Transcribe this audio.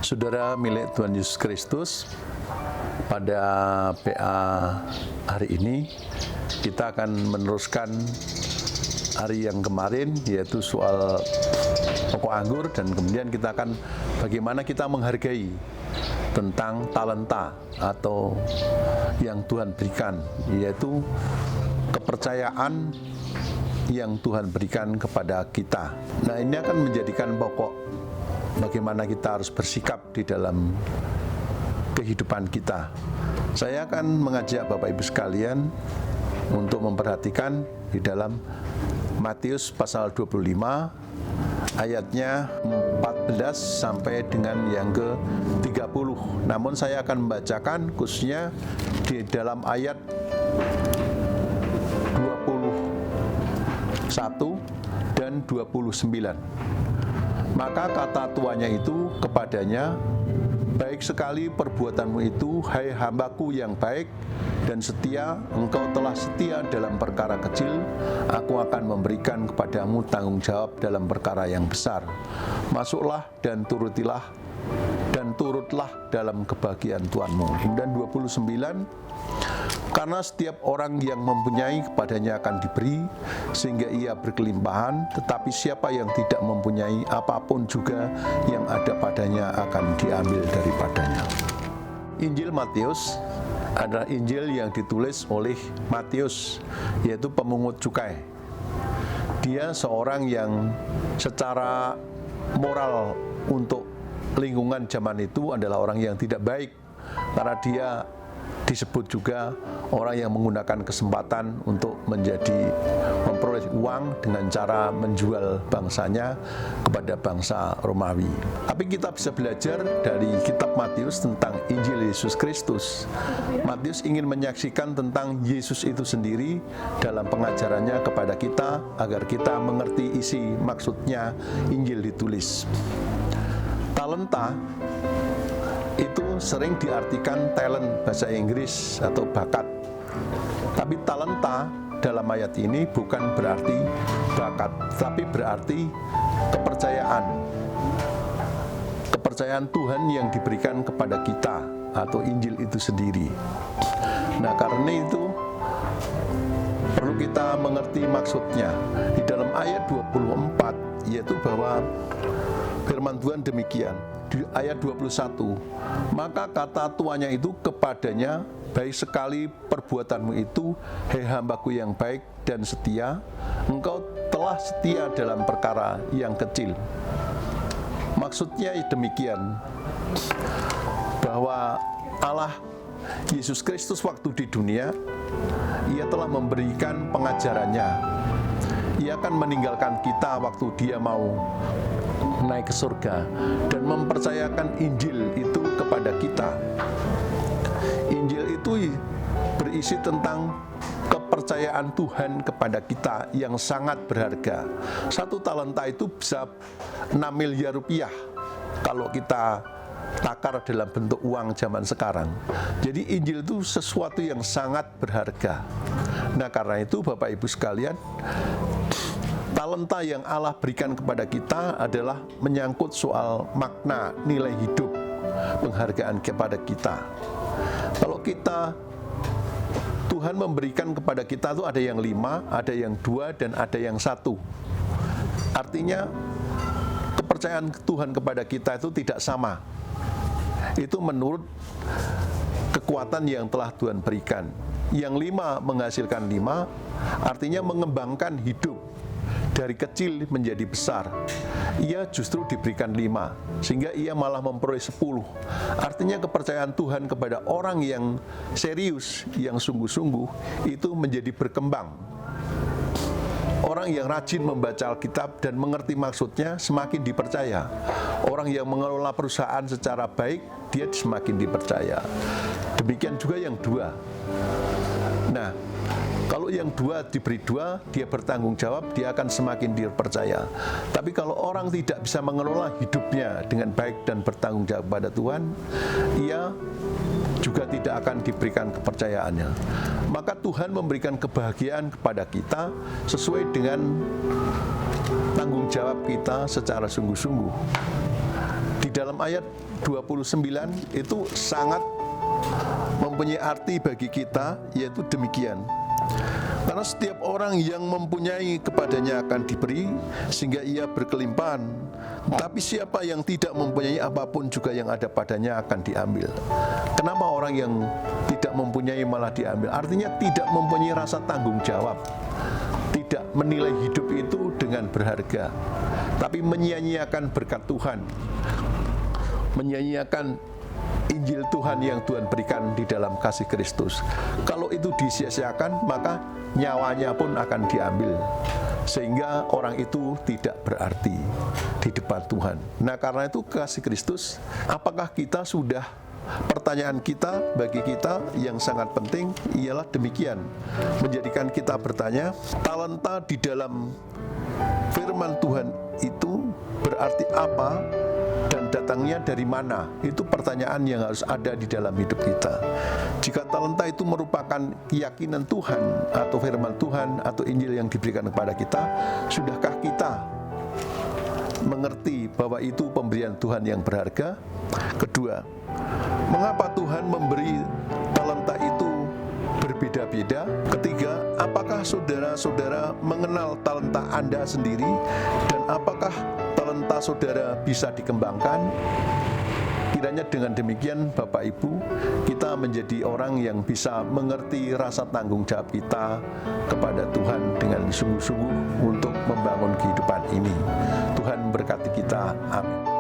Saudara milik Tuhan Yesus Kristus, pada PA hari ini kita akan meneruskan hari yang kemarin, yaitu soal pokok anggur, dan kemudian kita akan bagaimana kita menghargai tentang talenta atau yang Tuhan berikan, yaitu kepercayaan yang Tuhan berikan kepada kita. Nah, ini akan menjadikan pokok bagaimana kita harus bersikap di dalam kehidupan kita. Saya akan mengajak Bapak Ibu sekalian untuk memperhatikan di dalam Matius pasal 25 ayatnya 14 sampai dengan yang ke-30. Namun saya akan membacakan khususnya di dalam ayat 21 dan 29. Maka kata tuannya itu kepadanya, "Baik sekali perbuatanmu itu, hai hambaku yang baik dan setia. Engkau telah setia dalam perkara kecil, aku akan memberikan kepadamu tanggung jawab dalam perkara yang besar. Masuklah dan turutlah dalam kebahagiaan Tuhanmu." Kemudian 29, "Karena setiap orang yang mempunyai kepadanya akan diberi, sehingga ia berkelimpahan, tetapi siapa yang tidak mempunyai, apapun juga yang ada padanya akan diambil daripadanya." Injil Matius adalah Injil yang ditulis oleh Matius, yaitu pemungut cukai. Dia seorang yang secara moral untuk lingkungan zaman itu adalah orang yang tidak baik, karena dia disebut juga orang yang menggunakan kesempatan untuk memperoleh uang dengan cara menjual bangsanya kepada bangsa Romawi. Tapi kita bisa belajar dari kitab Matius tentang Injil Yesus Kristus. Matius ingin menyaksikan tentang Yesus itu sendiri dalam pengajarannya kepada kita, agar kita mengerti isi maksudnya Injil ditulis. Talenta itu sering diartikan talent bahasa Inggris atau bakat. Tapi talenta dalam ayat ini bukan berarti bakat, tapi berarti kepercayaan. Kepercayaan Tuhan yang diberikan kepada kita atau Injil itu sendiri. Nah, karena itu perlu kita mengerti maksudnya. Di dalam ayat 24 yaitu bahwa firman Tuhan demikian. Di ayat 21, "Maka kata tuannya itu kepadanya, baik sekali perbuatanmu itu, hai hambaku yang baik dan setia. Engkau telah setia dalam perkara yang kecil." Maksudnya demikian, bahwa Allah Yesus Kristus waktu di dunia, Ia telah memberikan pengajarannya. Ia akan meninggalkan kita waktu Dia mau naik ke surga dan mempercayakan Injil itu kepada kita. Injil itu berisi tentang kepercayaan Tuhan kepada kita yang sangat berharga. Satu talenta itu bisa 6 miliar rupiah kalau kita takar dalam bentuk uang zaman sekarang. Jadi Injil itu sesuatu yang sangat berharga. Nah, karena itu Bapak Ibu sekalian, talenta yang Allah berikan kepada kita adalah menyangkut soal makna, nilai hidup, penghargaan kepada kita. Kalau Tuhan memberikan kepada kita itu ada yang 5, ada yang 2, dan ada yang 1. Artinya kepercayaan Tuhan kepada kita itu tidak sama. Itu menurut kekuatan yang telah Tuhan berikan. Yang 5 menghasilkan 5, artinya mengembangkan hidup dari kecil menjadi besar. Ia justru diberikan 5, sehingga ia malah memperoleh 10. Artinya kepercayaan Tuhan kepada orang yang serius, yang sungguh-sungguh, itu menjadi berkembang. Orang yang rajin membaca Alkitab dan mengerti maksudnya semakin dipercaya. Orang yang mengelola perusahaan secara baik, dia semakin dipercaya. Demikian juga yang 2. Nah, kalau yang 2 diberi 2, dia bertanggung jawab, dia akan semakin dipercaya. Tapi kalau orang tidak bisa mengelola hidupnya dengan baik dan bertanggung jawab pada Tuhan, ia juga tidak akan diberikan kepercayaannya. Maka Tuhan memberikan kebahagiaan kepada kita sesuai dengan tanggung jawab kita secara sungguh-sungguh. Di dalam ayat 29 itu sangat mempunyai arti bagi kita, yaitu demikian. Karena setiap orang yang mempunyai kepadanya akan diberi, sehingga ia berkelimpahan. Tapi siapa yang tidak mempunyai apapun juga yang ada padanya akan diambil. Kenapa orang yang tidak mempunyai malah diambil? Artinya tidak mempunyai rasa tanggung jawab, tidak menilai hidup itu dengan berharga, tapi menyia-nyiakan berkat Tuhan, menyia-nyiakan Injil Tuhan yang Tuhan berikan di dalam kasih Kristus. Kalau itu disia-siakan, maka nyawanya pun akan diambil, sehingga orang itu tidak berarti di depan Tuhan. Nah, karena itu kasih Kristus, apakah kita sudah, pertanyaan kita bagi kita yang sangat penting ialah demikian, menjadikan kita bertanya, talenta di dalam firman Tuhan itu berarti apa dan datangnya dari mana? Itu pertanyaan yang harus ada di dalam hidup kita. Jika talenta itu merupakan keyakinan Tuhan atau firman Tuhan atau Injil yang diberikan kepada kita, sudahkah kita mengerti bahwa itu pemberian Tuhan yang berharga? Kedua, mengapa Tuhan memberi talenta itu berbeda-beda? Ketiga, apakah saudara-saudara mengenal talenta Anda sendiri, dan apakah talenta saudara bisa dikembangkan? Kiranya dengan demikian Bapak Ibu, kita menjadi orang yang bisa mengerti rasa tanggung jawab kita kepada Tuhan dengan sungguh-sungguh untuk membangun kehidupan ini. Tuhan memberkati kita. Amin.